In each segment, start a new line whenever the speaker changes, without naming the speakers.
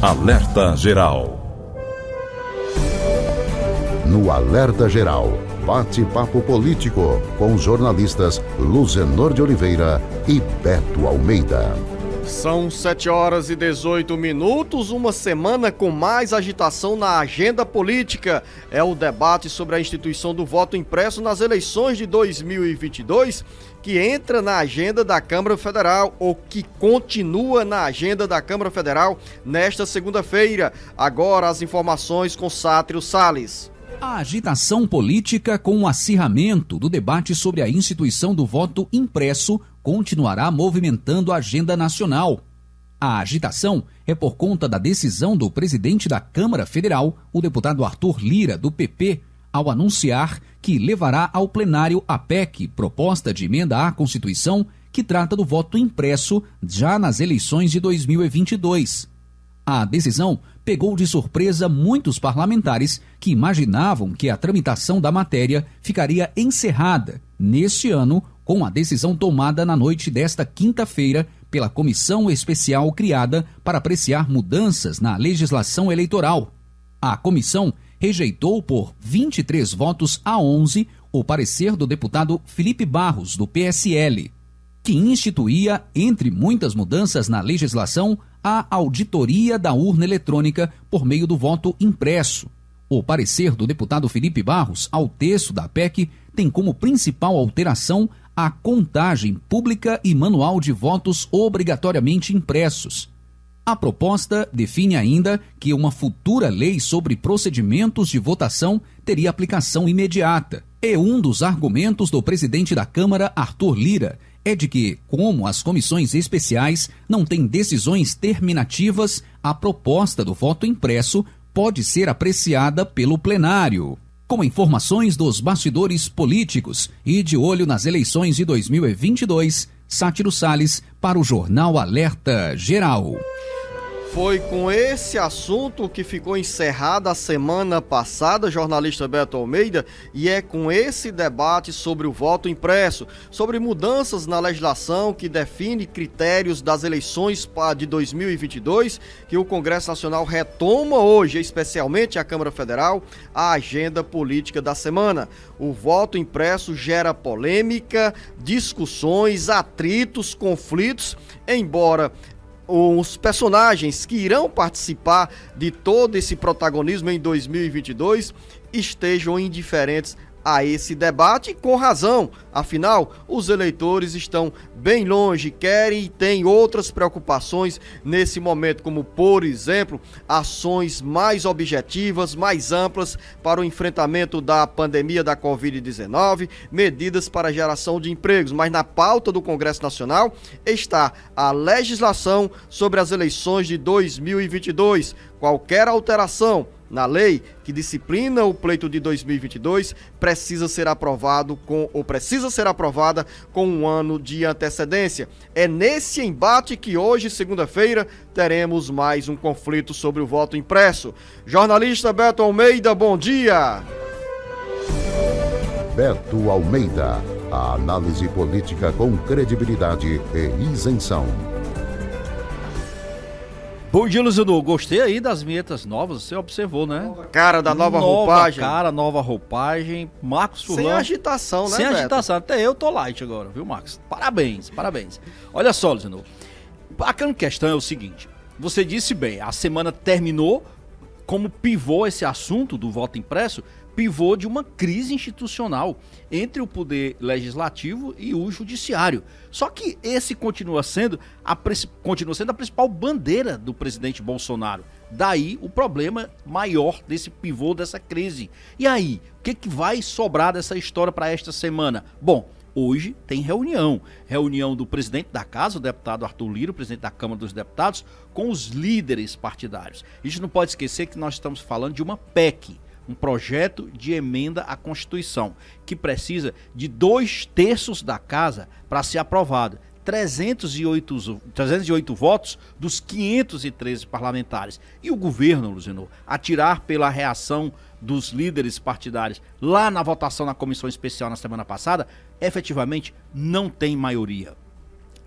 Alerta Geral.
No Alerta Geral, bate-papo político com os jornalistas Luzenor de Oliveira e Beto Almeida.
São 7h18, uma semana com mais agitação na agenda política. É o debate sobre a instituição do voto impresso nas eleições de 2022, que entra na agenda da Câmara Federal, ou que continua na agenda da Câmara Federal nesta segunda-feira. Agora as informações com Sátrio Salles.
A agitação política com o acirramento do debate sobre a instituição do voto impresso continuará movimentando a agenda nacional. A agitação é por conta da decisão do presidente da Câmara Federal, o deputado Arthur Lira, do PP, ao anunciar que levará ao plenário a PEC, proposta de emenda à Constituição, que trata do voto impresso já nas eleições de 2022. A decisão pegou de surpresa muitos parlamentares que imaginavam que a tramitação da matéria ficaria encerrada neste ano com a decisão tomada na noite desta quinta-feira pela comissão especial criada para apreciar mudanças na legislação eleitoral. A comissão rejeitou por 23 votos a 11 o parecer do deputado Felipe Barros, do PSL, que instituía, entre muitas mudanças na legislação, a auditoria da urna eletrônica por meio do voto impresso. O parecer do deputado Felipe Barros ao texto da PEC tem como principal alteração a contagem pública e manual de votos obrigatoriamente impressos. A proposta define ainda que uma futura lei sobre procedimentos de votação teria aplicação imediata. E um dos argumentos do presidente da Câmara, Arthur Lira, é de que, como as comissões especiais não têm decisões terminativas, a proposta do voto impresso pode ser apreciada pelo plenário. Com informações dos bastidores políticos e de olho nas eleições de 2022, Sátiro Salles para o Jornal Alerta Geral.
Foi com esse assunto que ficou encerrada a semana passada, jornalista Beto Almeida, e é com esse debate sobre o voto impresso, sobre mudanças na legislação que define critérios das eleições de 2022, que o Congresso Nacional retoma hoje, especialmente a Câmara Federal, a agenda política da semana. O voto impresso gera polêmica, discussões, atritos, conflitos, embora os personagens que irão participar de todo esse protagonismo em 2022 estejam indiferentes a esse debate, e com razão. Afinal, os eleitores estão bem longe, querem e têm outras preocupações nesse momento, como, por exemplo, ações mais objetivas, mais amplas para o enfrentamento da pandemia da Covid-19, medidas para a geração de empregos. Mas na pauta do Congresso Nacional está a legislação sobre as eleições de 2022. Qualquer alteração na lei que disciplina o pleito de 2022 precisa ser aprovada com um ano de antecedência. É nesse embate que hoje, segunda-feira, teremos mais um conflito sobre o voto impresso. Jornalista Beto Almeida, bom dia!
Beto Almeida, a análise política com credibilidade e isenção.
Bom dia, Luzenor. Gostei aí das vinhetas novas, você observou, né?
Cara da nova roupagem.
Nova roupagem. Marcos Furlan.
Sem agitação, né,
Sem
Beto?
agitação. Até eu tô light agora, viu, Marcos? Parabéns. Olha só, Luzenor. A grande questão é o seguinte. Você disse bem, a semana terminou como pivô esse assunto do voto impresso, pivô de uma crise institucional entre o poder legislativo e o judiciário. Só que esse continua sendo a principal bandeira do presidente Bolsonaro. Daí o problema maior desse pivô, dessa crise. E aí, o que vai sobrar dessa história para esta semana? Bom, hoje tem reunião do presidente da casa, o deputado Arthur Lira, o presidente da Câmara dos Deputados, com os líderes partidários. A gente não pode esquecer que nós estamos falando de uma PEC, um projeto de emenda à Constituição, que precisa de 2/3 da casa para ser aprovado. 308 votos dos 513 parlamentares. E o governo, Luzenor, a tirar pela reação dos líderes partidários lá na votação na comissão especial na semana passada, efetivamente não tem maioria.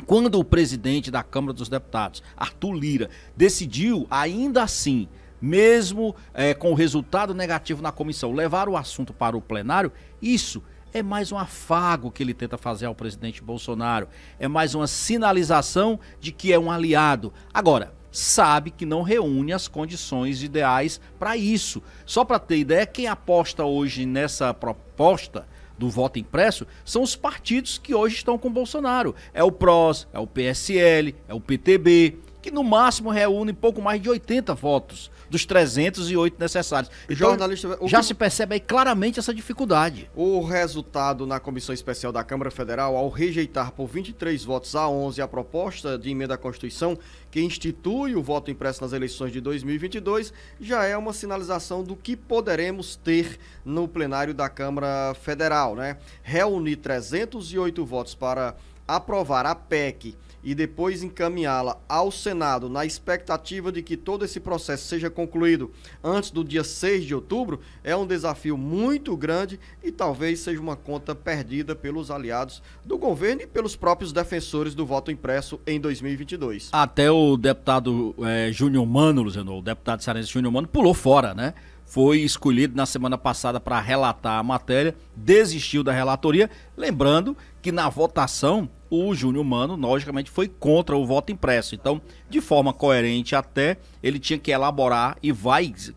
quando o presidente da Câmara dos Deputados, Arthur Lira, decidiu, ainda assim, mesmo com o resultado negativo na comissão, levar o assunto para o plenário, isso é mais um afago que ele tenta fazer ao presidente Bolsonaro, é mais uma sinalização de que é um aliado. Agora, sabe que não reúne as condições ideais para isso. Só para ter ideia, quem aposta hoje nessa proposta do voto impresso são os partidos que hoje estão com Bolsonaro. É o PROS, é o PSL, é o PTB, que no máximo reúne pouco mais de 80 votos dos 308 necessários. Então,
Jornalista,
já se percebe aí claramente essa dificuldade.
O resultado na Comissão Especial da Câmara Federal, ao rejeitar por 23 votos a 11 a proposta de emenda à Constituição que institui o voto impresso nas eleições de 2022, já é uma sinalização do que poderemos ter no plenário da Câmara Federal, né? Reunir 308 votos para aprovar a PEC e depois encaminhá-la ao Senado na expectativa de que todo esse processo seja concluído antes do dia 6 de outubro, é um desafio muito grande e talvez seja uma conta perdida pelos aliados do governo e pelos próprios defensores do voto impresso em 2022.
Até o deputado Júnior Mano, Luciano, o deputado cearense Júnior Mano, pulou fora, né? Foi escolhido na semana passada para relatar a matéria, desistiu da relatoria, lembrando que na votação o Júnior Mano, logicamente, foi contra o voto impresso. Então, de forma coerente até, ele tinha que elaborar e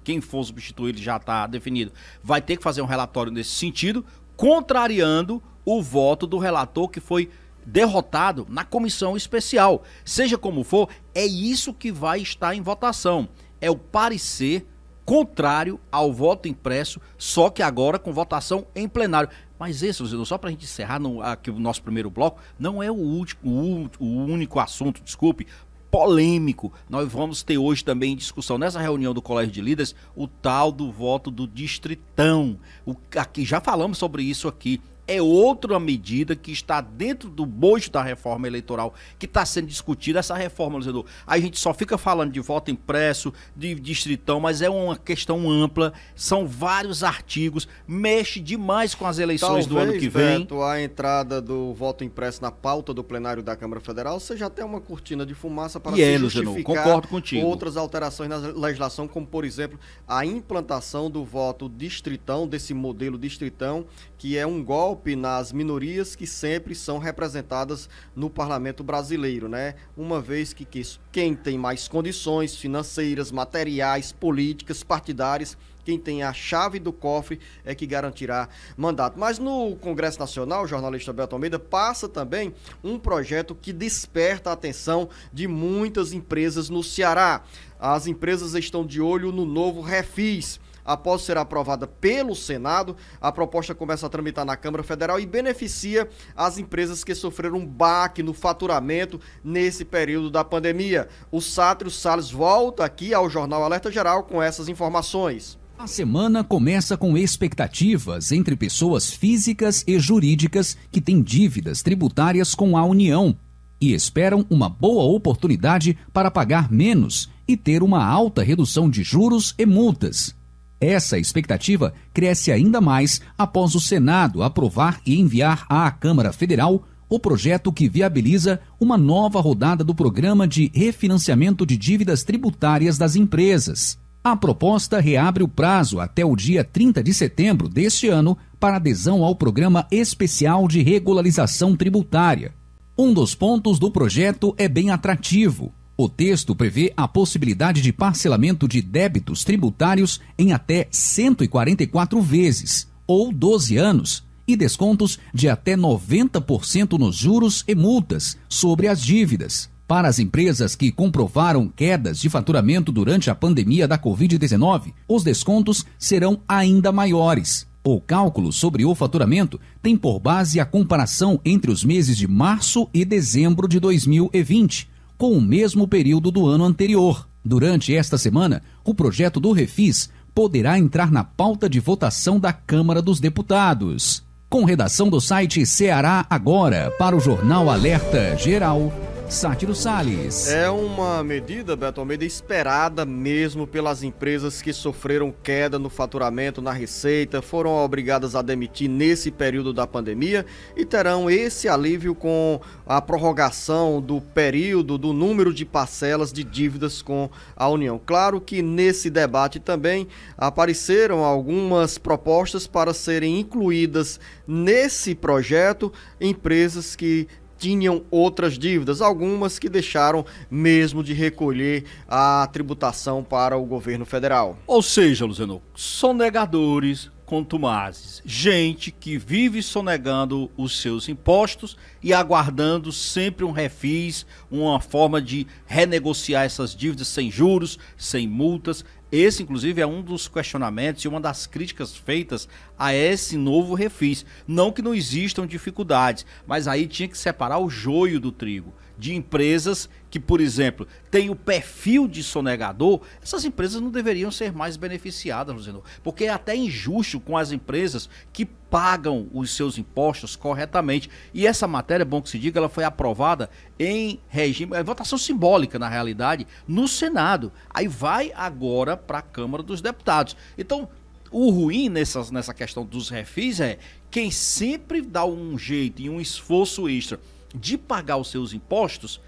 quem for substituir, já está definido, vai ter que fazer um relatório nesse sentido, contrariando o voto do relator que foi derrotado na comissão especial. Seja como for, é isso que vai estar em votação. É o parecer contrário ao voto impresso, só que agora com votação em plenário. Mas esse, só para a gente encerrar aqui o nosso primeiro bloco, não é o único assunto, polêmico. Nós vamos ter hoje também em discussão, nessa reunião do Colégio de Líderes, o tal do voto do distritão. Aqui, já falamos sobre isso aqui. É outra medida que está dentro do bojo da reforma eleitoral que está sendo discutida. Essa reforma, Luciano, a gente só fica falando de voto impresso, de distritão, mas é uma questão ampla, são vários artigos, mexe demais com as eleições do ano que vem.
Beto, a entrada do voto impresso na pauta do plenário da Câmara Federal seja até uma cortina de fumaça para se justificar,
Luciano, concordo contigo,
outras alterações na legislação, como por exemplo a implantação do voto distritão, desse modelo distritão, que é um golpe nas minorias que sempre são representadas no parlamento brasileiro, né? Uma vez que quem tem mais condições financeiras, materiais, políticas, partidárias, quem tem a chave do cofre é que garantirá mandato. Mas no Congresso Nacional, o jornalista Beto Almeida, passa também um projeto que desperta a atenção de muitas empresas no Ceará. As empresas estão de olho no novo Refis. Após ser aprovada pelo Senado, a proposta começa a tramitar na Câmara Federal e beneficia as empresas que sofreram um baque no faturamento nesse período da pandemia. O Sátrio Salles volta aqui ao Jornal Alerta Geral com essas informações.
A semana começa com expectativas entre pessoas físicas e jurídicas que têm dívidas tributárias com a União e esperam uma boa oportunidade para pagar menos e ter uma alta redução de juros e multas. Essa expectativa cresce ainda mais após o Senado aprovar e enviar à Câmara Federal o projeto que viabiliza uma nova rodada do Programa de Refinanciamento de Dívidas Tributárias das Empresas. A proposta reabre o prazo até o dia 30 de setembro deste ano para adesão ao Programa Especial de Regularização Tributária. Um dos pontos do projeto é bem atrativo. O texto prevê a possibilidade de parcelamento de débitos tributários em até 144 vezes, ou 12 anos, e descontos de até 90% nos juros e multas sobre as dívidas. Para as empresas que comprovaram quedas de faturamento durante a pandemia da Covid-19, os descontos serão ainda maiores. O cálculo sobre o faturamento tem por base a comparação entre os meses de março e dezembro de 2020, com o mesmo período do ano anterior. Durante esta semana, o projeto do Refis poderá entrar na pauta de votação da Câmara dos Deputados. Com redação do site Ceará Agora, para o Jornal Alerta Geral, Sátiro Salles.
É uma medida, Beto Almeida, esperada mesmo pelas empresas que sofreram queda no faturamento, na receita, foram obrigadas a demitir nesse período da pandemia e terão esse alívio com a prorrogação do período, do número de parcelas de dívidas com a União. Claro que nesse debate também apareceram algumas propostas para serem incluídas nesse projeto empresas que tinham outras dívidas, algumas que deixaram mesmo de recolher a tributação para o governo federal.
Ou seja, Luciano, sonegadores contumazes, gente que vive sonegando os seus impostos e aguardando sempre um refis, uma forma de renegociar essas dívidas sem juros, sem multas. Esse, inclusive, é um dos questionamentos e uma das críticas feitas a esse novo refis. Não que não existam dificuldades, mas aí tinha que separar o joio do trigo. De empresas que, por exemplo, têm o perfil de sonegador, essas empresas não deveriam ser mais beneficiadas, Luciano, porque é até injusto com as empresas que pagam os seus impostos corretamente. E essa matéria, é bom que se diga, ela foi aprovada em regime, votação simbólica, na realidade, no Senado. Aí vai agora para a Câmara dos Deputados. Então, o ruim nessa questão dos refis é quem sempre dá um jeito e um esforço extra de pagar os seus impostos,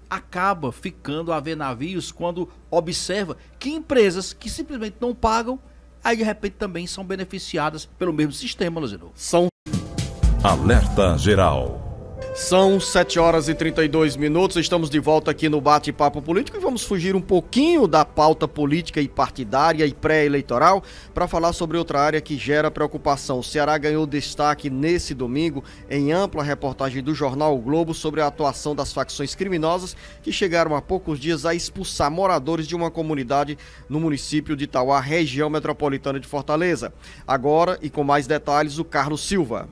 acaba ficando a ver navios quando observa que empresas que simplesmente não pagam, aí de repente também são beneficiadas pelo mesmo sistema, Luciano.
Alerta Geral.
São 7h32, estamos de volta aqui no Bate-Papo Político e vamos fugir um pouquinho da pauta política e partidária e pré-eleitoral para falar sobre outra área que gera preocupação. O Ceará ganhou destaque nesse domingo em ampla reportagem do jornal O Globo sobre a atuação das facções criminosas que chegaram há poucos dias a expulsar moradores de uma comunidade no município de Itauá, região metropolitana de Fortaleza. Agora, e com mais detalhes, o Carlos Silva.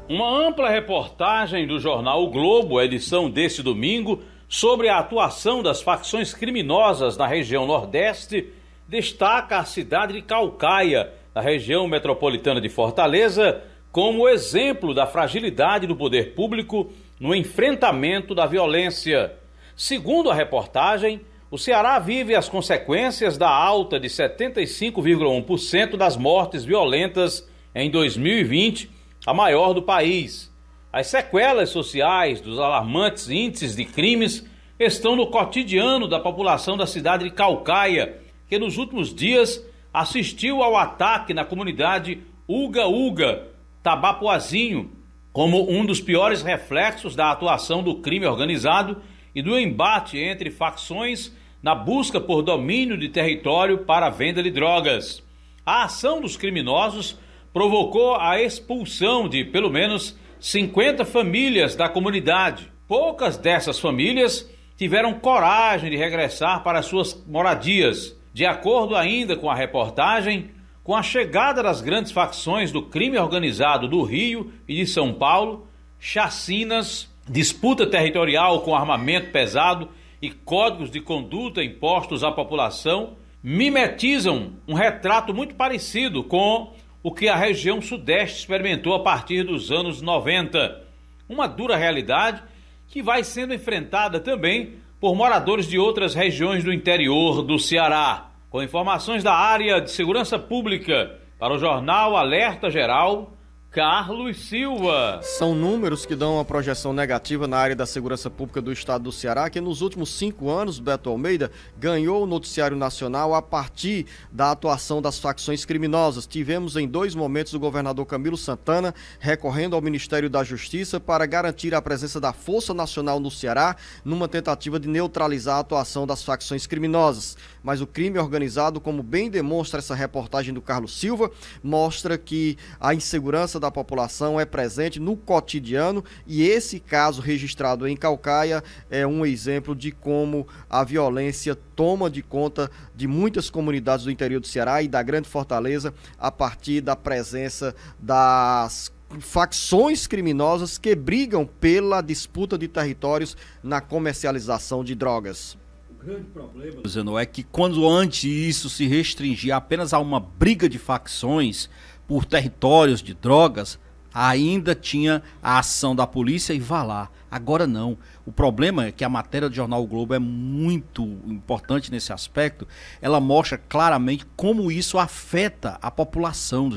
Uma ampla reportagem do jornal O Globo, edição deste domingo, sobre a atuação das facções criminosas na região Nordeste, destaca a cidade de Caucaia, na região metropolitana de Fortaleza, como exemplo da fragilidade do poder público no enfrentamento da violência. Segundo a reportagem, o Ceará vive as consequências da alta de 75,1% das mortes violentas em 2020, a maior do país. As sequelas sociais dos alarmantes índices de crimes estão no cotidiano da população da cidade de Caucaia, que nos últimos dias assistiu ao ataque na comunidade Uga-Uga, Tabapuazinho, como um dos piores reflexos da atuação do crime organizado e do embate entre facções na busca por domínio de território para a venda de drogas. A ação dos criminosos provocou a expulsão de pelo menos 50 famílias da comunidade. Poucas dessas famílias tiveram coragem de regressar para suas moradias. De acordo ainda com a reportagem, com a chegada das grandes facções do crime organizado do Rio e de São Paulo, chacinas, disputa territorial com armamento pesado e códigos de conduta impostos à população mimetizam um retrato muito parecido com o que a região sudeste experimentou a partir dos anos 90. Uma dura realidade que vai sendo enfrentada também por moradores de outras regiões do interior do Ceará. Com informações da área de segurança pública, para o jornal Alerta Geral, Carlos Silva.
São números que dão uma projeção negativa na área da segurança pública do estado do Ceará, que nos últimos 5 anos, Beto Almeida, ganhou o noticiário nacional a partir da atuação das facções criminosas. Tivemos em 2 momentos o governador Camilo Santana recorrendo ao Ministério da Justiça para garantir a presença da Força Nacional no Ceará, numa tentativa de neutralizar a atuação das facções criminosas. Mas o crime organizado, como bem demonstra essa reportagem do Carlos Silva, mostra que a insegurança da população é presente no cotidiano e esse caso registrado em Caucaia é um exemplo de como a violência toma de conta de muitas comunidades do interior do Ceará e da Grande Fortaleza a partir da presença das facções criminosas que brigam pela disputa de territórios na comercialização de drogas.
O grande problema, Zeno, é que quando antes isso se restringia apenas a uma briga de facções por territórios de drogas, ainda tinha a ação da polícia e vá lá. Agora não. O problema é que a matéria do jornal O Globo é muito importante nesse aspecto. Ela mostra claramente como isso afeta a população,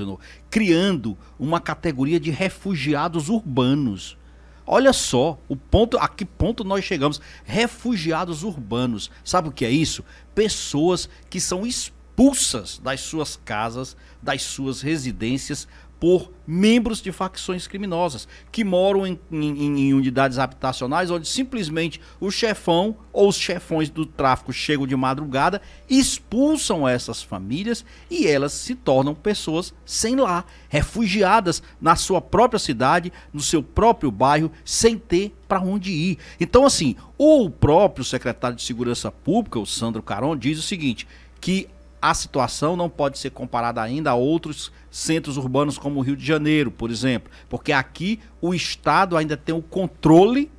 criando uma categoria de refugiados urbanos. Olha só a que ponto nós chegamos. Refugiados urbanos. Sabe o que é isso? Pessoas que são expulsas das suas casas, das suas residências, por membros de facções criminosas, que moram em unidades habitacionais, onde simplesmente o chefão ou os chefões do tráfico chegam de madrugada, expulsam essas famílias e elas se tornam pessoas sem lar, refugiadas na sua própria cidade, no seu próprio bairro, sem ter para onde ir. Então, assim, o próprio secretário de Segurança Pública, o Sandro Caron, diz o seguinte, que a situação não pode ser comparada ainda a outros centros urbanos como o Rio de Janeiro, por exemplo, porque aqui o Estado ainda tem o controle,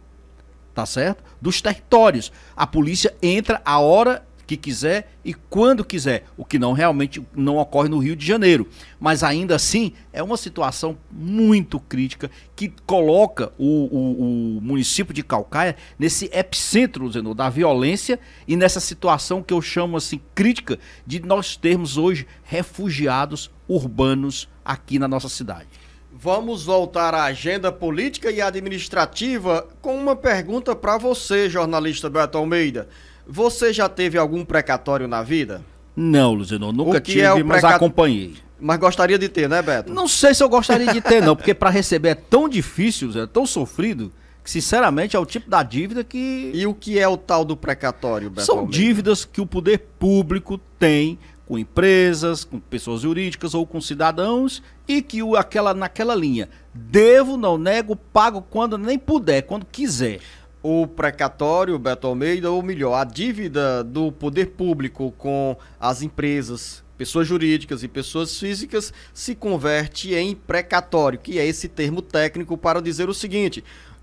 tá certo, dos territórios. A polícia entra a hora que quiser e quando quiser, o que realmente não ocorre no Rio de Janeiro. Mas ainda assim é uma situação muito crítica que coloca o município de Caucaia nesse epicentro, Zenô, da violência e nessa situação que eu chamo assim crítica de nós termos hoje refugiados urbanos aqui na nossa cidade.
Vamos voltar à agenda política e administrativa com uma pergunta para você, jornalista Beto Almeida. Você já teve algum precatório na vida?
Não, Luciano, nunca tive, mas acompanhei.
Mas gostaria de ter, né, Beto?
Não sei se eu gostaria de ter, não, porque para receber é tão difícil, é tão sofrido, que sinceramente é o tipo da dívida que...
E o que é o tal do precatório, Beto
São
Almeida?
dívidas que o poder público tem com empresas, com pessoas jurídicas ou com cidadãos e que naquela linha, devo, não nego, pago quando nem puder, quando quiser.
O precatório, Beto Almeida, ou melhor, a dívida do poder público com as empresas, pessoas jurídicas e pessoas físicas, se converte em precatório, que é esse termo técnico para dizer o seguinte: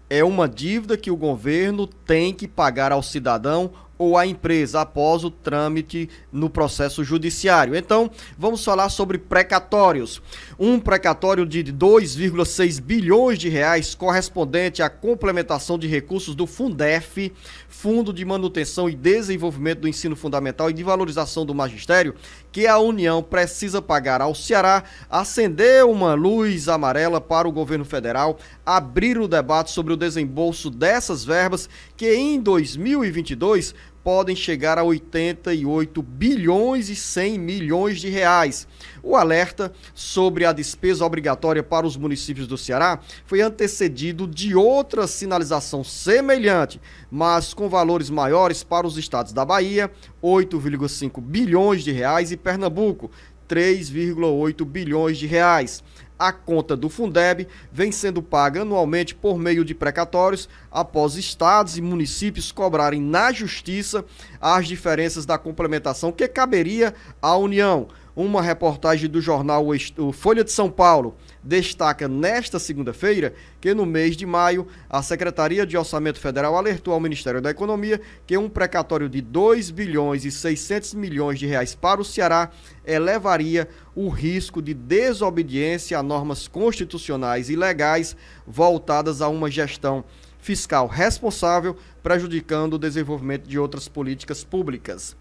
é uma dívida que o governo tem que pagar ao cidadão ou à empresa após o trâmite no processo judiciário. Então, vamos falar sobre precatórios. Um precatório de 2,6 bilhões de reais correspondente à complementação de recursos do Fundef, Fundo de Manutenção e Desenvolvimento do Ensino Fundamental e de Valorização do Magistério, que a União precisa pagar ao Ceará, acendeu uma luz amarela para o governo federal abrir o debate sobre o desembolso dessas verbas que em 2022 podem chegar a 88 bilhões e 100 milhões de reais. O alerta sobre a despesa obrigatória para os municípios do Ceará foi antecedido de outra sinalização semelhante, mas com valores maiores para os estados da Bahia, 8,5 bilhões de reais, e Pernambuco, 3,8 bilhões de reais. A conta do Fundeb vem sendo paga anualmente por meio de precatórios após estados e municípios cobrarem na justiça as diferenças da complementação que caberia à União. Uma reportagem do jornal Folha de São Paulo destaca nesta segunda-feira que no mês de maio a Secretaria de Orçamento Federal alertou ao Ministério da Economia que um precatório de 2 bilhões e 600 milhões de reais para o Ceará elevaria o risco de desobediência a normas constitucionais e legais voltadas a uma gestão fiscal responsável, prejudicando o desenvolvimento de outras políticas públicas.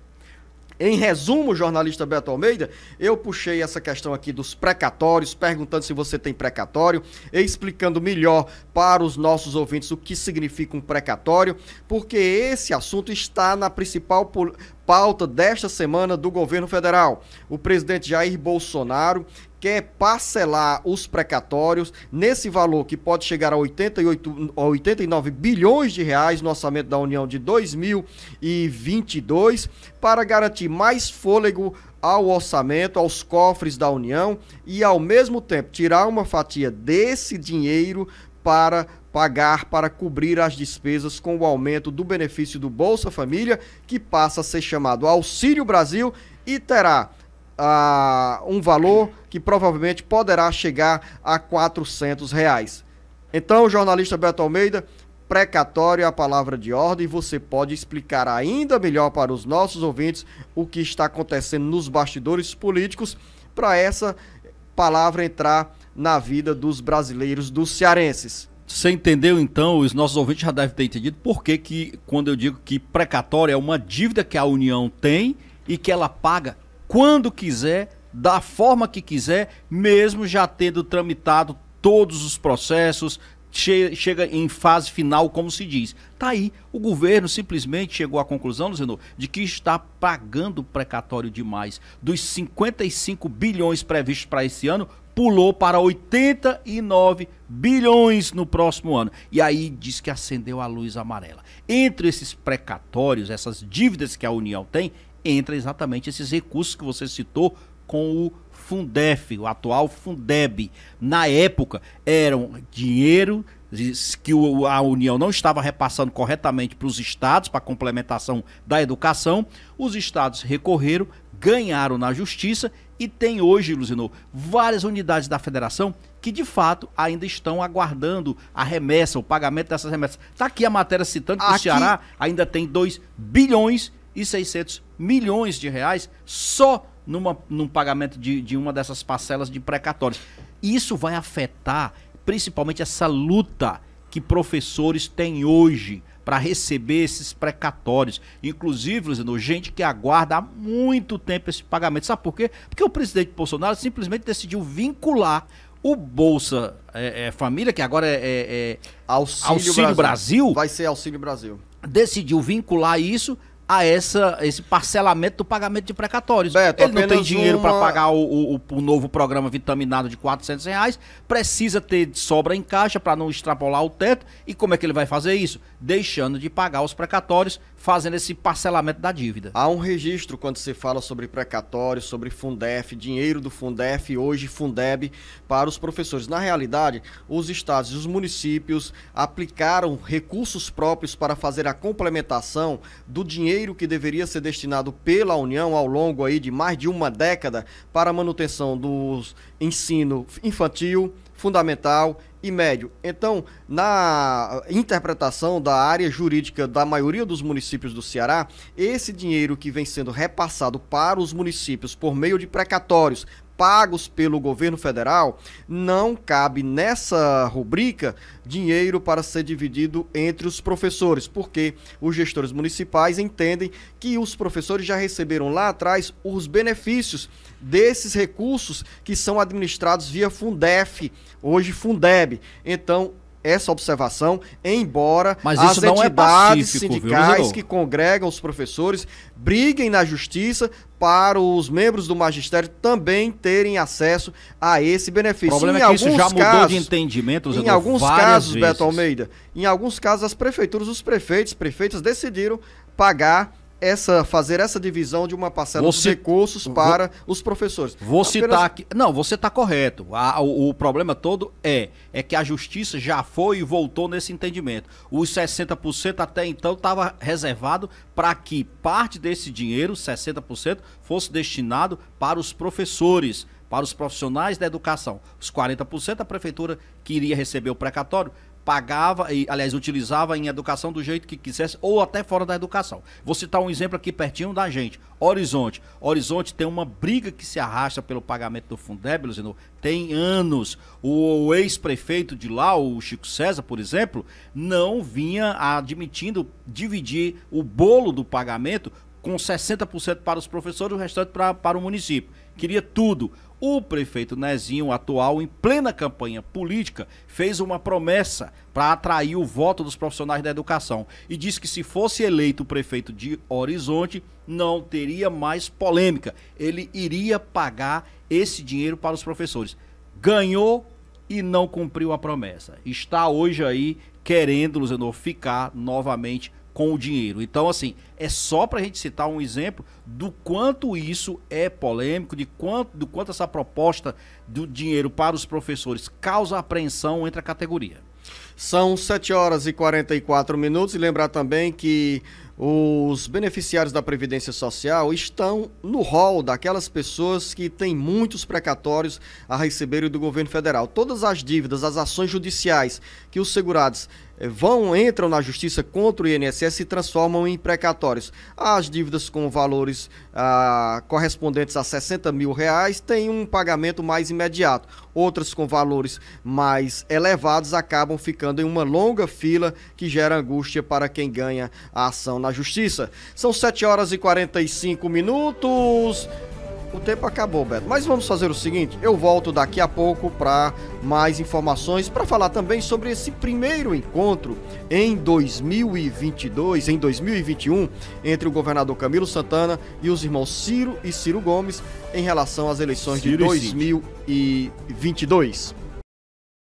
Em resumo, jornalista Beto Almeida, eu puxei essa questão aqui dos precatórios, perguntando se você tem precatório, explicando melhor para os nossos ouvintes o que significa um precatório, porque esse assunto está na principal pauta desta semana do governo federal. O presidente Jair Bolsonaro quer parcelar os precatórios nesse valor que pode chegar a 89 bilhões de reais no orçamento da União de 2022 para garantir mais fôlego ao orçamento, aos cofres da União e, ao mesmo tempo, tirar uma fatia desse dinheiro para cobrir as despesas com o aumento do benefício do Bolsa Família, que passa a ser chamado Auxílio Brasil e terá um valor que provavelmente poderá chegar a R$400. Então, jornalista Beto Almeida, precatório é a palavra de ordem, você pode explicar ainda melhor para os nossos ouvintes o que está acontecendo nos bastidores políticos para essa palavra entrar na vida dos brasileiros, dos cearenses.
Você entendeu, então, os nossos ouvintes já devem ter entendido por que quando eu digo que precatório é uma dívida que a União tem e que ela paga quando quiser, da forma que quiser, mesmo já tendo tramitado todos os processos, chega em fase final, como se diz. Tá aí, o governo simplesmente chegou à conclusão, Luciano, de que está pagando precatório demais. Dos 55 bilhões previstos para esse ano, pulou para 89 bilhões no próximo ano. E aí diz que acendeu a luz amarela. Entre esses precatórios, essas dívidas que a União tem, entra exatamente esses recursos que você citou com o Fundef, o atual Fundeb. Na época, eram dinheiro que a União não estava repassando corretamente para os estados, para a complementação da educação. Os estados recorreram, ganharam na justiça e tem hoje, Luciano, várias unidades da federação que de fato ainda estão aguardando a remessa, o pagamento dessas remessas. Está aqui a matéria citando que o Ceará ainda tem 2 bilhões e 600 milhões de reais só num pagamento de uma dessas parcelas de precatórios. Isso vai afetar principalmente essa luta que professores têm hoje para receber esses precatórios. Inclusive, Luciano, gente que aguarda há muito tempo esse pagamento. Sabe por quê? Porque o presidente Bolsonaro simplesmente decidiu vincular o Bolsa Família, que agora é Auxílio Brasil.
Vai ser Auxílio Brasil.
Decidiu vincular isso a esse parcelamento do pagamento de precatórios. Beto, ele não tem dinheiro para pagar o novo programa vitaminado de R$400, precisa ter sobra em caixa para não extrapolar o teto. E como é que ele vai fazer isso? Deixando de pagar os precatórios, fazendo esse parcelamento da dívida.
Há um registro quando se fala sobre precatórios, sobre Fundef, dinheiro do Fundef, hoje Fundeb, para os professores. Na realidade, os estados e os municípios aplicaram recursos próprios para fazer a complementação do dinheiro que deveria ser destinado pela União ao longo aí de mais de uma década para a manutenção do ensino infantil, fundamental e médio. Então, na interpretação da área jurídica da maioria dos municípios do Ceará, esse dinheiro que vem sendo repassado para os municípios por meio de precatórios pagos pelo governo federal, não cabe nessa rubrica dinheiro para ser dividido entre os professores, porque os gestores municipais entendem que os professores já receberam lá atrás os benefícios desses recursos que são administrados via Fundef, hoje Fundeb. Então, essa observação, embora as entidades sindicais que congregam os professores briguem na justiça para os membros do magistério também terem acesso a esse benefício.
O problema é que isso já mudou de entendimento,
em alguns casos, Beto Almeida, em alguns casos as prefeituras, os prefeitas decidiram fazer essa divisão de uma parcela dos recursos para os professores.
Vou citar aqui. Não, você está correto. O problema todo é que a justiça já foi e voltou nesse entendimento. Os 60% até então estava reservado para que parte desse dinheiro, 60%, fosse destinado para os professores, para os profissionais da educação. Os 40% a prefeitura que iria receber o precatório pagava, aliás, utilizava em educação do jeito que quisesse ou até fora da educação. Vou citar um exemplo aqui pertinho da gente. Horizonte. Horizonte tem uma briga que se arrasta pelo pagamento do Fundeb, Luciano, tem anos. O ex-prefeito de lá, o Chico César, por exemplo, não vinha admitindo dividir o bolo do pagamento com 60% para os professores e o restante para o município. Queria tudo. O prefeito Nezinho, atual, em plena campanha política, fez uma promessa para atrair o voto dos profissionais da educação e disse que se fosse eleito o prefeito de Horizonte, não teria mais polêmica. Ele iria pagar esse dinheiro para os professores. Ganhou e não cumpriu a promessa. Está hoje aí querendo, Luciano, ficar novamente com o dinheiro. Então, assim, é só para a gente citar um exemplo do quanto isso é polêmico, do quanto essa proposta do dinheiro para os professores causa apreensão entre a categoria.
São 7 horas e 44 minutos e lembrar também que os beneficiários da Previdência Social estão no rol daquelas pessoas que têm muitos precatórios a receberem do governo federal. Todas as dívidas, as ações judiciais que os segurados entram na justiça contra o INSS se transformam em precatórios. As dívidas com valores correspondentes a R$60 mil têm um pagamento mais imediato. Outras com valores mais elevados acabam ficando em uma longa fila que gera angústia para quem ganha a ação na justiça. São 7 horas e 45 minutos. O tempo acabou, Beto. Mas vamos fazer o seguinte, eu volto daqui a pouco para mais informações, para falar também sobre esse primeiro encontro em 2021, entre o governador Camilo Santana e os irmãos Ciro e Ciro Gomes em relação às eleições de 2022.